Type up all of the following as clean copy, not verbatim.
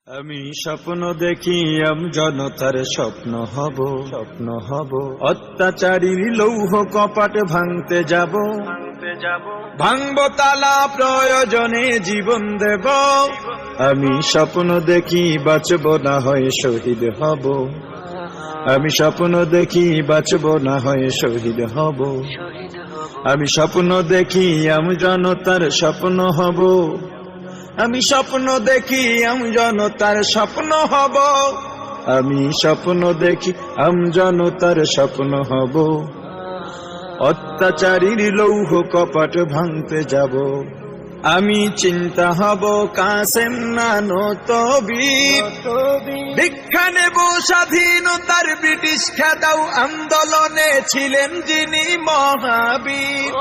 আমি স্বপ্ন দেখি জনতার স্বপ্ন হব অত্যাচারীর লৌহ কপাট ভাঙতে যাব ভাঙব তালা প্রয়োজনে জীবন দেব আমি স্বপ্ন দেখি বাঁচব না হয় শহীদ হব আমি স্বপ্ন দেখি বাঁচব না হয় শহীদ হব আমি স্বপ্ন দেখি জনতার স্বপ্ন হব আমি স্বপ্ন দেখি জনতার স্বপ্ন হব আমি স্বপ্ন দেখি জনতার স্বপ্ন হব অত্যাচারীর লৌহ কপাট ভাঙতে যাব আমি চিন্তা হব কাসেম নানত বীর ভিক্ষা নেব স্বাধীনতার ব্রিটিশ খেদাও আন্দোলনে ছিলেন যিনি মহাবীর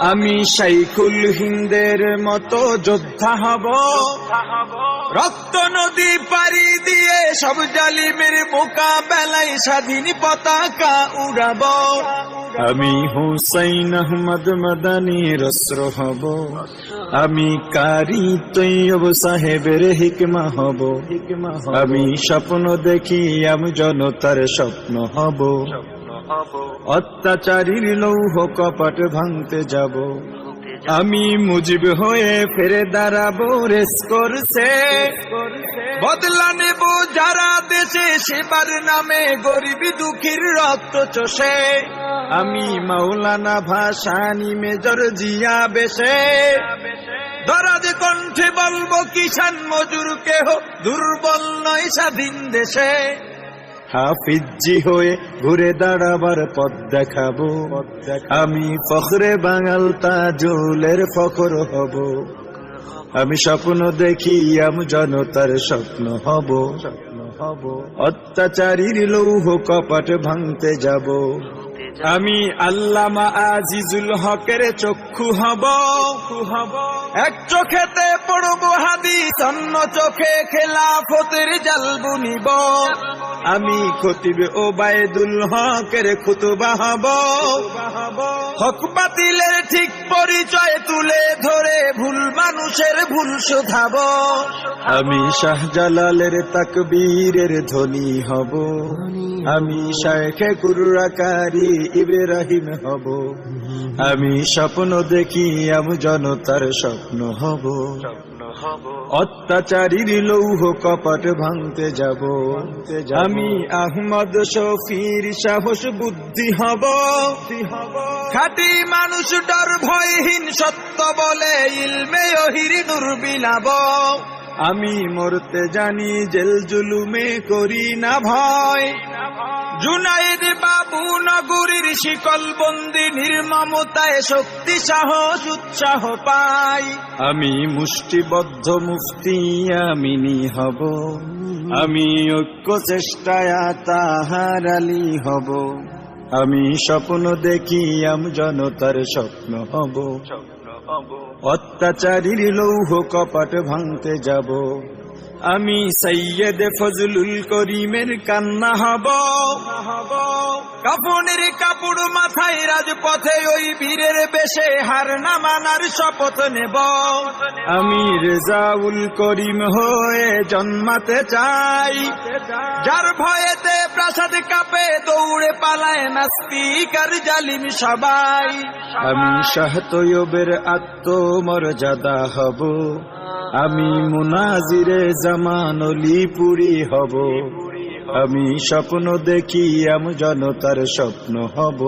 আমি শাইখুল হিন্দের মতো যোদ্ধা হব রক্ত নদী পাড়ি দিয়ে সব জালিমের মোকাবেলায় স্বাধীন পতাকা উড়াব আমি হুসাইন আহমদ মাদানির অস্ত্র হব আমি কারি তৈয়ব সাহেবের হিকমা হব আমি স্বপ্ন দেখি জনতার স্বপ্ন হব অত্যাচারীর লৌহ কপাট ভাঙতে যাব আমি মুজিব হয়ে ফিরে দাঁড়াবো রেস করছে বদলা নেব যারা দেশে সেবার নামে গরিব দুঃখীর রক্ত চষে আমি মাওলানা ভাসানী মেজর জিয়া বেশে দরাজ কণ্ঠে বলবো কিষান মজুর কেহ দুর্বল নয় স্বাধীন দেশে হাফিজি হয়ে ঘুরে দাঁড়াবার পথ দেখাবো আমি ফখরে বাঙাল তাজুলের ফখর হব আমি স্বপ্ন দেখি জনতার স্বপ্ন হব অত্যাচারীর লৌহ কপাট ভাঙতে যাব আমি আল্লামা আজিজুল হকের চক্ষু হব এক চোখেতে পড়ব হাদিস অন্য চোখে খেলাফতের জাল বুনিব আমি খতিব ওবায়দুল হকের খুতবা হব হক বাতিলের ঠিক পরিচয় তুলে ধরে ভুল মানুষের ভুল শোধাব আমি শাহজালালের তাকবীরের ধ্বনি হব আমি শায়েখে কুররাকারী ইব্রাহিম হব আমি স্বপ্ন দেখি জনতার স্বপ্ন হব অত্যাচারীর লৌহ কপাট ভাঙতে যাব আমি আহমদ শফির সাহস বুদ্ধি হব খাঁটি মানুষ ডর ভয়হীন সত্য বলে ইলমে ওহির নূর বিলাব আমি মরতে জানি জেল জুলুমে করি না ভয় জুনাইদ বাবু নগরীর শিকল বন্দি নির্মমতায় শক্তি সাহস উৎসাহ পাই আমি মুষ্টিবদ্ধ মুফতি আমিনী হব আমি ঐক্য চেষ্টায় তাহার আলী হব আমি স্বপ্ন দেখি জনতার স্বপ্ন হব অত্যাচারীর লৌহ কপাট ভাঙতে যাব আমি সৈয়দ ফজলুল করিমের কান্না হব কাফনের কাপড় মাথায় রাজপথে ওই বীরের বেশে হার না মানার শপথ নেব আমি রেজাউল করিম হয়ে জন্মাতে চাই যার ভয়েতে প্রাসাদ কাঁপে দৌড়ে পালায় নাস্তিক জালিম সবাই আমি শাহ তৈয়বের আত্মমর্যাদা হব আমি মুনাজিরে জামান অলিপুরি হব আমি স্বপ্ন দেখি জনতার স্বপ্ন হব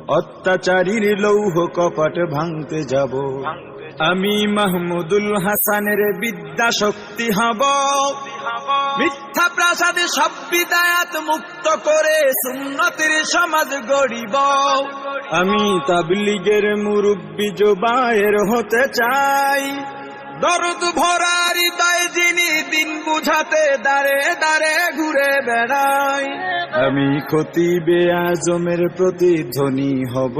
অত্যাচারীর লৌহ কপাট ভাঙতে যাব আমি মাহমুদুল হাসানের বিদ্যা শক্তি হব মিথ্যা প্রাসাদে সব বিদায়াত মুক্ত করে সুন্নতের সমাজ গড়িব আমি তাবলীগের মুরব্বি জুবায়ের হতে চাই দরদ ভরা হৃদয় যিনি দিন বুঝাতে দাঁড়ে দাঁড়ে ঘুরে বেড়াই আমি খতিবে আজমের প্রতিধ্বনি হব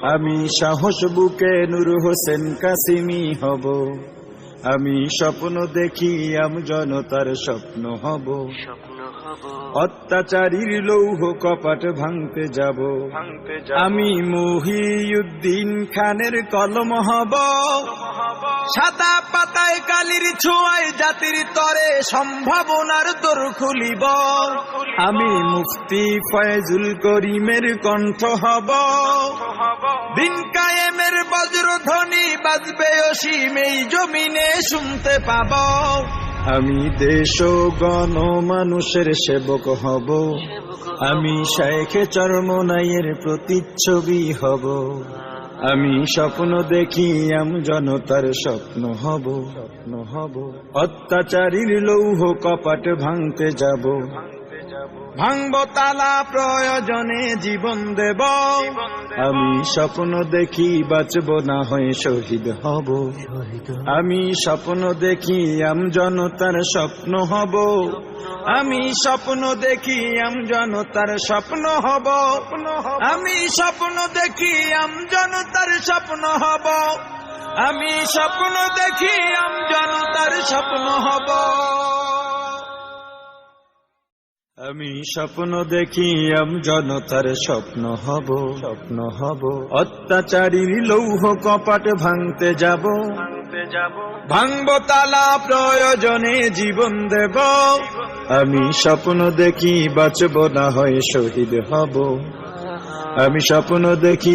আমি সাহস বুকে নূর হোসেন কাসিমি হব আমি স্বপ্ন দেখি জনতার স্বপ্ন হব অত্যাচারীর লৌহ কপাট ভাঙতে যাব, আমি মহিউদ্দিন খানের কলম হব, সাদা পাতায় কালির ছোঁয়ায় জাতির তরে সম্ভাবনার দোর খুলিব, আমি মুফতি ফয়জুল করিমের কণ্ঠ হব, দিন কায়েমের বজ্রধ্বনি বাজবে অসীম এই জমিনে শুনতে পাব, আমি দেশ ও গণ মানুষের সেবক হব, আমি শায়েখে চরমনাইয়ের প্রতিচ্ছবি হব, আমি স্বপ্ন দেখি জনতার স্বপ্ন হব, অত্যাচারীর লৌহ কপাট ভাঙতে যাব, ভাঙব তালা প্রয়োজনে জীবন দেব, আমি স্বপ্ন দেখি বাঁচব না হয়ে শহীদ হব, আমি স্বপ্ন দেখি জনতার স্বপ্ন হব, আমি স্বপ্ন দেখি জনতার স্বপ্ন হব, আমি স্বপ্ন দেখি জনতার স্বপ্ন হব, আমি স্বপ্ন দেখি জনতার স্বপ্ন হব, আমি স্বপ্ন দেখি জনতার স্বপ্ন হব, অত্যাচারীর লৌহ কপাট ভাঙতে যাব, ভাঙব তালা প্রয়োজনে জীবন দেব, আমি স্বপ্ন দেখি বাঁচব না হয় শহীদ হব, আমি স্বপ্ন দেখি